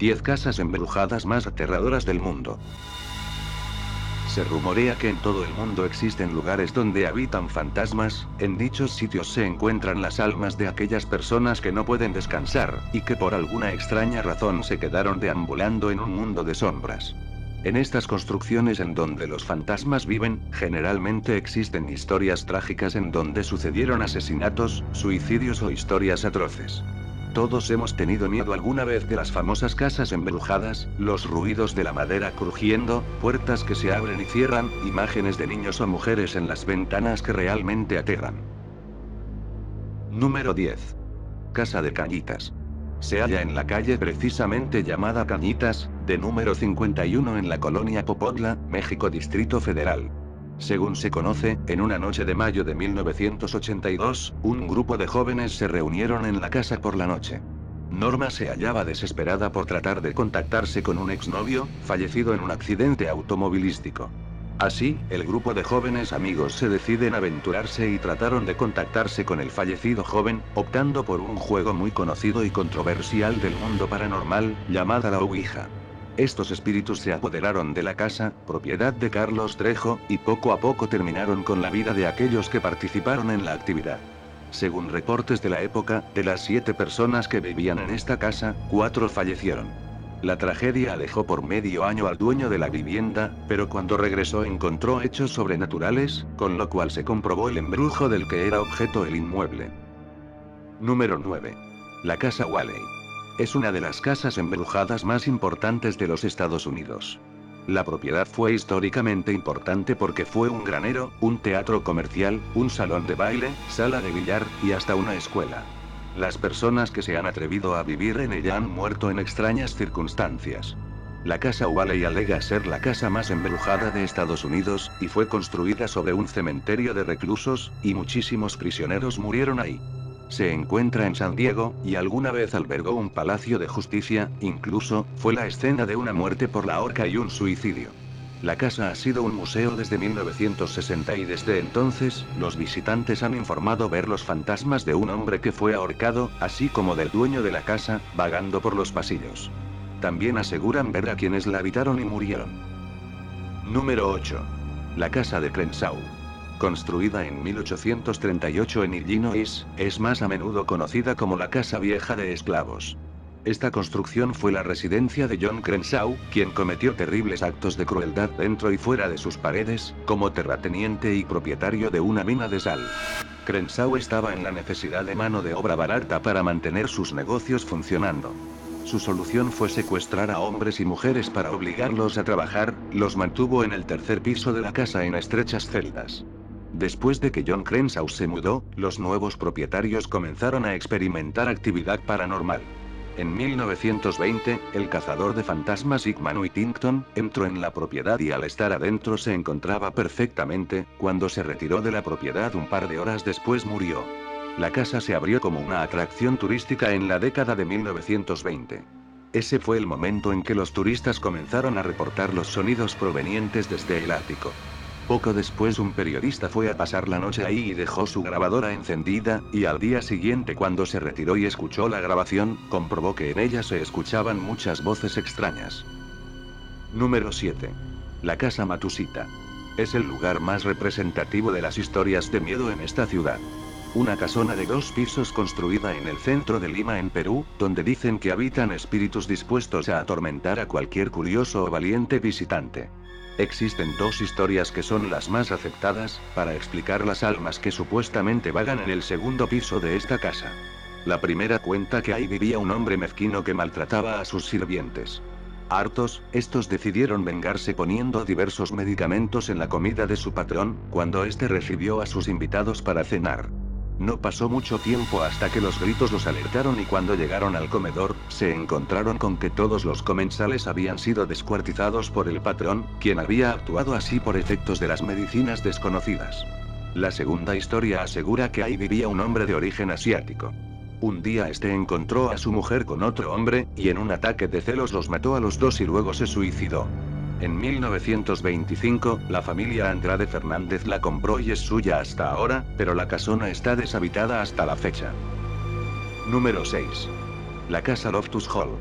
10 casas embrujadas más aterradoras del mundo. Se rumorea que en todo el mundo existen lugares donde habitan fantasmas. En dichos sitios se encuentran las almas de aquellas personas que no pueden descansar, y que por alguna extraña razón se quedaron deambulando en un mundo de sombras. En estas construcciones en donde los fantasmas viven, generalmente existen historias trágicas en donde sucedieron asesinatos, suicidios o historias atroces. Todos hemos tenido miedo alguna vez de las famosas casas embrujadas, los ruidos de la madera crujiendo, puertas que se abren y cierran, imágenes de niños o mujeres en las ventanas que realmente aterran. Número 10. Casa de Cañitas. Se halla en la calle precisamente llamada Cañitas, de número 51 en la colonia Popotla, México, Distrito Federal. Según se conoce, en una noche de mayo de 1982, un grupo de jóvenes se reunieron en la casa por la noche. Norma se hallaba desesperada por tratar de contactarse con un exnovio, fallecido en un accidente automovilístico. Así, el grupo de jóvenes amigos se deciden aventurarse y trataron de contactarse con el fallecido joven, optando por un juego muy conocido y controversial del mundo paranormal, llamada la Ouija. Estos espíritus se apoderaron de la casa, propiedad de Carlos Trejo, y poco a poco terminaron con la vida de aquellos que participaron en la actividad. Según reportes de la época, de las 7 personas que vivían en esta casa, 4 fallecieron. La tragedia alejó por medio año al dueño de la vivienda, pero cuando regresó encontró hechos sobrenaturales, con lo cual se comprobó el embrujo del que era objeto el inmueble. Número 9. La Casa Waley. Es una de las casas embrujadas más importantes de los Estados Unidos. La propiedad fue históricamente importante porque fue un granero, un teatro comercial, un salón de baile, sala de billar, y hasta una escuela. Las personas que se han atrevido a vivir en ella han muerto en extrañas circunstancias. La Casa Waley alega ser la casa más embrujada de Estados Unidos, y fue construida sobre un cementerio de reclusos, y muchísimos prisioneros murieron ahí. Se encuentra en San Diego, y alguna vez albergó un palacio de justicia, incluso, fue la escena de una muerte por la horca y un suicidio. La casa ha sido un museo desde 1960 y desde entonces, los visitantes han informado ver los fantasmas de un hombre que fue ahorcado, así como del dueño de la casa, vagando por los pasillos. También aseguran ver a quienes la habitaron y murieron. Número 8. La Casa de Crenshaw. Construida en 1838 en Illinois, es más a menudo conocida como la Casa Vieja de Esclavos. Esta construcción fue la residencia de John Crenshaw, quien cometió terribles actos de crueldad dentro y fuera de sus paredes, como terrateniente y propietario de una mina de sal. Crenshaw estaba en la necesidad de mano de obra barata para mantener sus negocios funcionando. Su solución fue secuestrar a hombres y mujeres para obligarlos a trabajar, los mantuvo en el tercer piso de la casa en estrechas celdas. Después de que John Crenshaw se mudó, los nuevos propietarios comenzaron a experimentar actividad paranormal. En 1920, el cazador de fantasmas Hickman Whittington entró en la propiedad y al estar adentro se encontraba perfectamente. Cuando se retiró de la propiedad un par de horas después murió. La casa se abrió como una atracción turística en la década de 1920. Ese fue el momento en que los turistas comenzaron a reportar los sonidos provenientes desde el ático. Poco después un periodista fue a pasar la noche ahí y dejó su grabadora encendida, y al día siguiente cuando se retiró y escuchó la grabación, comprobó que en ella se escuchaban muchas voces extrañas. Número 7. La Casa Matusita. Es el lugar más representativo de las historias de miedo en esta ciudad. Una casona de 2 pisos construida en el centro de Lima en Perú, donde dicen que habitan espíritus dispuestos a atormentar a cualquier curioso o valiente visitante. Existen 2 historias que son las más aceptadas, para explicar las almas que supuestamente vagan en el segundo piso de esta casa. La primera cuenta que ahí vivía un hombre mezquino que maltrataba a sus sirvientes. Hartos, estos decidieron vengarse poniendo diversos medicamentos en la comida de su patrón, cuando éste recibió a sus invitados para cenar. No pasó mucho tiempo hasta que los gritos los alertaron y cuando llegaron al comedor, se encontraron con que todos los comensales habían sido descuartizados por el patrón, quien había actuado así por efectos de las medicinas desconocidas. La segunda historia asegura que ahí vivía un hombre de origen asiático. Un día este encontró a su mujer con otro hombre, y en un ataque de celos los mató a los 2 y luego se suicidó. En 1925, la familia Andrade Fernández la compró y es suya hasta ahora, pero la casona está deshabitada hasta la fecha. Número 6. La Casa Loftus Hall.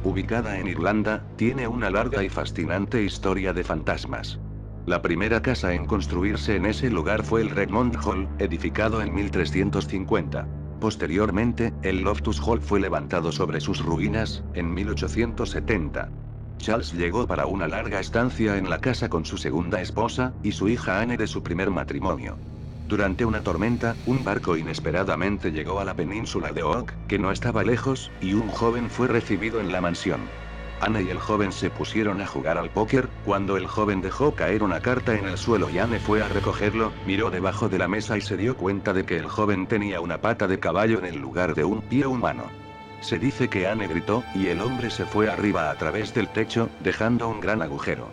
Ubicada en Irlanda, tiene una larga y fascinante historia de fantasmas. La primera casa en construirse en ese lugar fue el Redmond Hall, edificado en 1350. Posteriormente, el Loftus Hall fue levantado sobre sus ruinas, en 1870. Charles llegó para una larga estancia en la casa con su segunda esposa, y su hija Anne de su primer matrimonio. Durante una tormenta, un barco inesperadamente llegó a la península de Oak, que no estaba lejos, y un joven fue recibido en la mansión. Anne y el joven se pusieron a jugar al póker, cuando el joven dejó caer una carta en el suelo y Anne fue a recogerlo, miró debajo de la mesa y se dio cuenta de que el joven tenía una pata de caballo en el lugar de un pie humano. Se dice que Anne gritó, y el hombre se fue arriba a través del techo, dejando un gran agujero.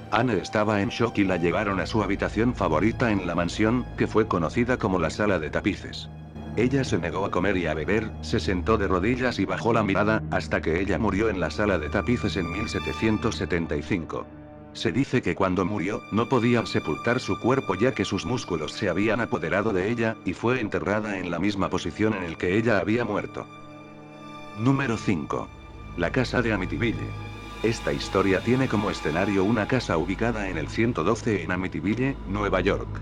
Anne estaba en shock y la llevaron a su habitación favorita en la mansión, que fue conocida como la sala de tapices. Ella se negó a comer y a beber, se sentó de rodillas y bajó la mirada, hasta que ella murió en la sala de tapices en 1775. Se dice que cuando murió, no podía sepultar su cuerpo ya que sus músculos se habían apoderado de ella, y fue enterrada en la misma posición en el que ella había muerto. Número 5. La casa de Amityville. Esta historia tiene como escenario una casa ubicada en el 112 en Amityville, Nueva York.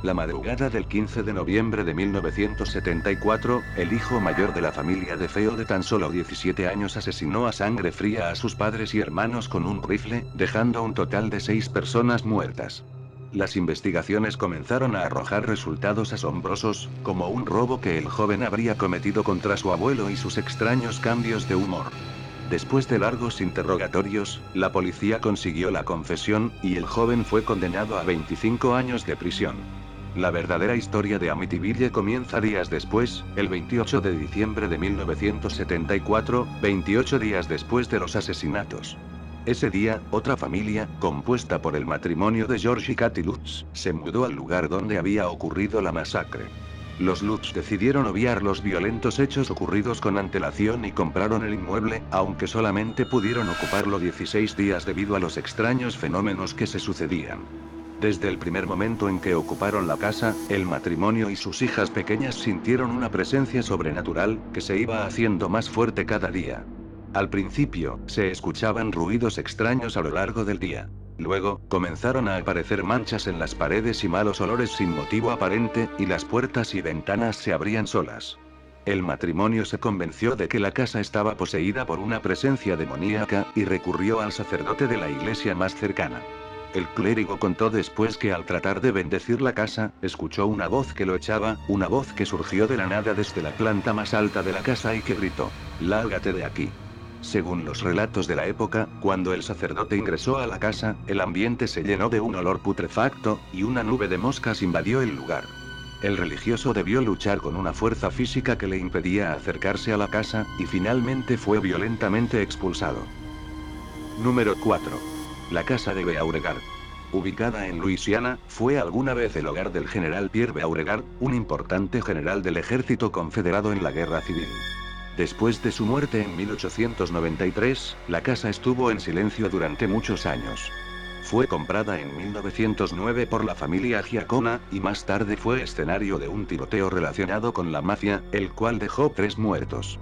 La madrugada del 15 de noviembre de 1974, el hijo mayor de la familia de Feo de tan solo 17 años asesinó a sangre fría a sus padres y hermanos con un rifle, dejando un total de 6 personas muertas. Las investigaciones comenzaron a arrojar resultados asombrosos, como un robo que el joven habría cometido contra su abuelo y sus extraños cambios de humor. Después de largos interrogatorios, la policía consiguió la confesión, y el joven fue condenado a 25 años de prisión. La verdadera historia de Amityville comienza días después, el 28 de diciembre de 1974, 28 días después de los asesinatos. Ese día, otra familia, compuesta por el matrimonio de George y Kathy Lutz, se mudó al lugar donde había ocurrido la masacre. Los Lutz decidieron obviar los violentos hechos ocurridos con antelación y compraron el inmueble, aunque solamente pudieron ocuparlo 16 días debido a los extraños fenómenos que se sucedían. Desde el primer momento en que ocuparon la casa, el matrimonio y sus hijas pequeñas sintieron una presencia sobrenatural, que se iba haciendo más fuerte cada día. Al principio, se escuchaban ruidos extraños a lo largo del día. Luego, comenzaron a aparecer manchas en las paredes y malos olores sin motivo aparente, y las puertas y ventanas se abrían solas. El matrimonio se convenció de que la casa estaba poseída por una presencia demoníaca, y recurrió al sacerdote de la iglesia más cercana. El clérigo contó después que al tratar de bendecir la casa, escuchó una voz que lo echaba, una voz que surgió de la nada desde la planta más alta de la casa y que gritó: «¡Lárgate de aquí!». Según los relatos de la época, cuando el sacerdote ingresó a la casa, el ambiente se llenó de un olor putrefacto, y una nube de moscas invadió el lugar. El religioso debió luchar con una fuerza física que le impedía acercarse a la casa, y finalmente fue violentamente expulsado. Número 4. La casa de Beauregard. Ubicada en Luisiana, fue alguna vez el hogar del general Pierre Beauregard, un importante general del ejército confederado en la Guerra Civil. Después de su muerte en 1893, la casa estuvo en silencio durante muchos años. Fue comprada en 1909 por la familia Giacona, y más tarde fue escenario de un tiroteo relacionado con la mafia, el cual dejó 3 muertos.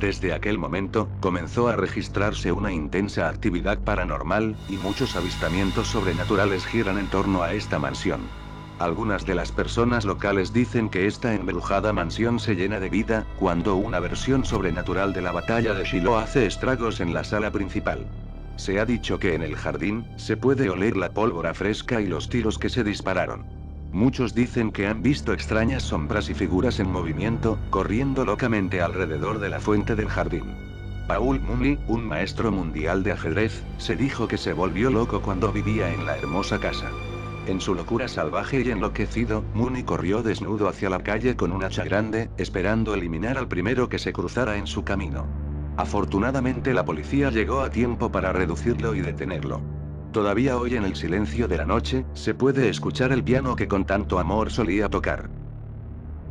Desde aquel momento, comenzó a registrarse una intensa actividad paranormal, y muchos avistamientos sobrenaturales giran en torno a esta mansión. Algunas de las personas locales dicen que esta embrujada mansión se llena de vida, cuando una versión sobrenatural de la batalla de Shiloh hace estragos en la sala principal. Se ha dicho que en el jardín, se puede oler la pólvora fresca y los tiros que se dispararon. Muchos dicen que han visto extrañas sombras y figuras en movimiento, corriendo locamente alrededor de la fuente del jardín. Paul Mooney, un maestro mundial de ajedrez, se dijo que se volvió loco cuando vivía en la hermosa casa. En su locura salvaje y enloquecido, Mooney corrió desnudo hacia la calle con un hacha grande, esperando eliminar al primero que se cruzara en su camino. Afortunadamente la policía llegó a tiempo para reducirlo y detenerlo. Todavía hoy en el silencio de la noche, se puede escuchar el piano que con tanto amor solía tocar.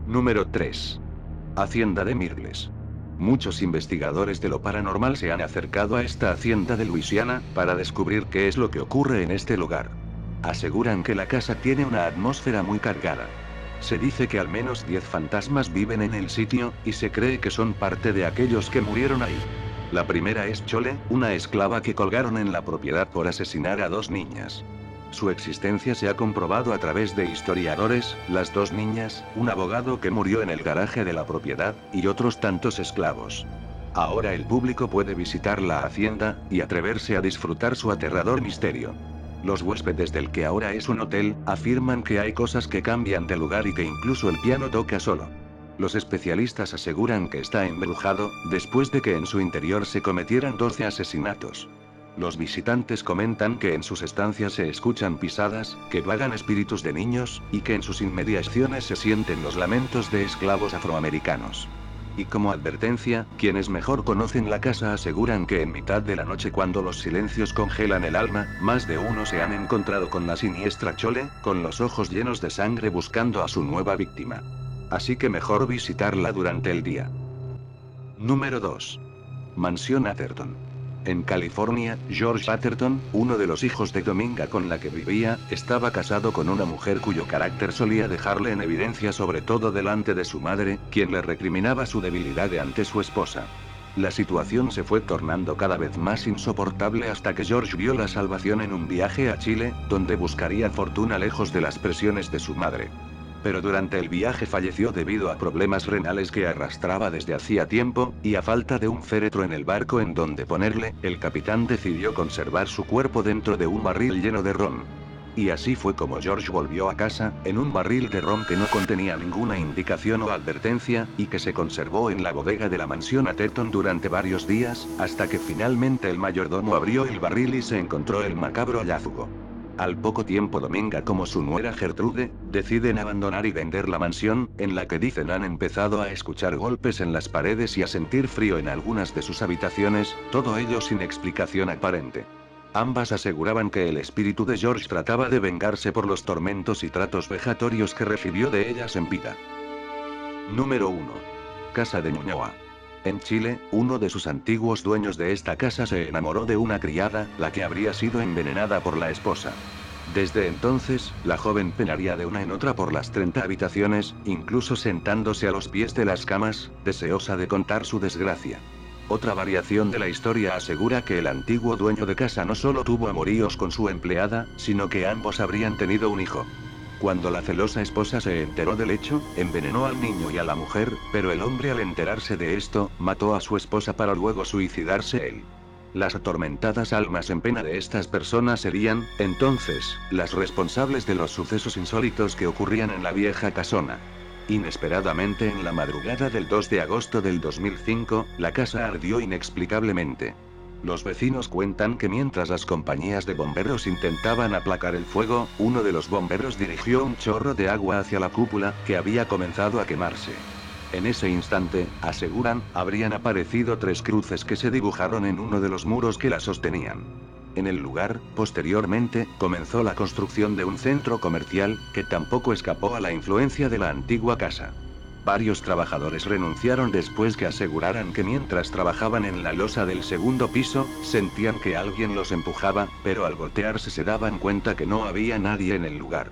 Número 3. Hacienda de Myrles. Muchos investigadores de lo paranormal se han acercado a esta hacienda de Luisiana, para descubrir qué es lo que ocurre en este lugar. Aseguran que la casa tiene una atmósfera muy cargada. Se dice que al menos 10 fantasmas viven en el sitio, y se cree que son parte de aquellos que murieron ahí. La primera es Chole, una esclava que colgaron en la propiedad por asesinar a 2 niñas. Su existencia se ha comprobado a través de historiadores, las 2 niñas, un abogado que murió en el garaje de la propiedad, y otros tantos esclavos. Ahora el público puede visitar la hacienda, y atreverse a disfrutar su aterrador misterio. Los huéspedes del que ahora es un hotel, afirman que hay cosas que cambian de lugar y que incluso el piano toca solo. Los especialistas aseguran que está embrujado, después de que en su interior se cometieran 12 asesinatos. Los visitantes comentan que en sus estancias se escuchan pisadas, que vagan espíritus de niños, y que en sus inmediaciones se sienten los lamentos de esclavos afroamericanos. Y como advertencia, quienes mejor conocen la casa aseguran que en mitad de la noche, cuando los silencios congelan el alma, más de uno se han encontrado con la siniestra Chole, con los ojos llenos de sangre buscando a su nueva víctima. Así que mejor visitarla durante el día. Número 2. Mansión Atherton. En California, George Atherton, uno de los hijos de Dominga con la que vivía, estaba casado con una mujer cuyo carácter solía dejarle en evidencia, sobre todo delante de su madre, quien le recriminaba su debilidad ante su esposa. La situación se fue tornando cada vez más insoportable hasta que George vio la salvación en un viaje a Chile, donde buscaría fortuna lejos de las presiones de su madre. Pero durante el viaje falleció debido a problemas renales que arrastraba desde hacía tiempo, y a falta de un féretro en el barco en donde ponerle, el capitán decidió conservar su cuerpo dentro de un barril lleno de ron. Y así fue como George volvió a casa, en un barril de ron que no contenía ninguna indicación o advertencia, y que se conservó en la bodega de la mansión Atherton durante varios días, hasta que finalmente el mayordomo abrió el barril y se encontró el macabro hallazgo. Al poco tiempo Dominga, como su nuera Gertrude, deciden abandonar y vender la mansión, en la que dicen han empezado a escuchar golpes en las paredes y a sentir frío en algunas de sus habitaciones, todo ello sin explicación aparente. Ambas aseguraban que el espíritu de George trataba de vengarse por los tormentos y tratos vejatorios que recibió de ellas en vida. Número 1. Casa de Ñuñoa. En Chile, uno de sus antiguos dueños de esta casa se enamoró de una criada, la que habría sido envenenada por la esposa. Desde entonces, la joven penaría de una en otra por las 30 habitaciones, incluso sentándose a los pies de las camas, deseosa de contar su desgracia. Otra variación de la historia asegura que el antiguo dueño de casa no solo tuvo amoríos con su empleada, sino que ambos habrían tenido un hijo. Cuando la celosa esposa se enteró del hecho, envenenó al niño y a la mujer, pero el hombre, al enterarse de esto, mató a su esposa para luego suicidarse él. Las atormentadas almas en pena de estas personas serían, entonces, las responsables de los sucesos insólitos que ocurrían en la vieja casona. Inesperadamente, en la madrugada del 2 de agosto del 2005, la casa ardió inexplicablemente. Los vecinos cuentan que mientras las compañías de bomberos intentaban aplacar el fuego, uno de los bomberos dirigió un chorro de agua hacia la cúpula, que había comenzado a quemarse. En ese instante, aseguran, habrían aparecido 3 cruces que se dibujaron en uno de los muros que la sostenían. En el lugar, posteriormente, comenzó la construcción de un centro comercial, que tampoco escapó a la influencia de la antigua casa. Varios trabajadores renunciaron después que aseguraran que mientras trabajaban en la losa del segundo piso, sentían que alguien los empujaba, pero al voltearse se daban cuenta que no había nadie en el lugar.